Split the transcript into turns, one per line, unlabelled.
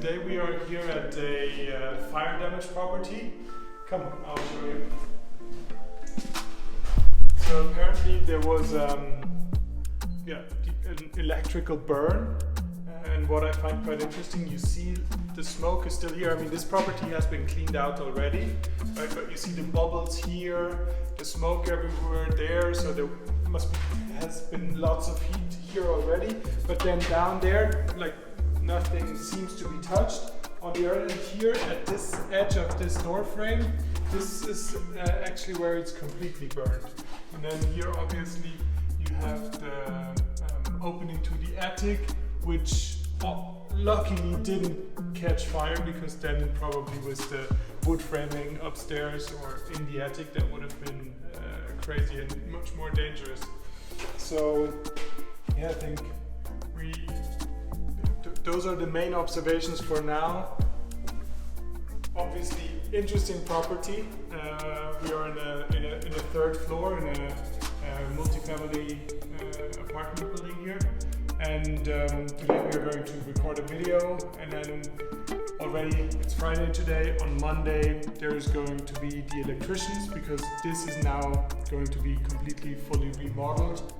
Today we are here at a fire damage property. Come, I'll show you. So apparently there was an electrical burn, and what I find quite interesting, you see the smoke is still here. I mean, this property has been cleaned out already, right? But you see the bubbles here, the smoke everywhere there, so there has been lots of heat here already. But then down there, like, nothing seems to be touched. On the other end here, at this edge of this door frame, this is actually where it's completely burned. And then here, obviously, you have the opening to the attic, which luckily didn't catch fire, because then probably with the wood framing upstairs or in the attic, that would have been crazy and much more dangerous. So yeah, I think those are the main observations for now. Obviously, interesting property. We are in a third floor in a multi-family apartment building here, and today we are going to record a video, and then already it's Friday today. On Monday there is going to be the electricians, because this is now going to be completely fully remodeled.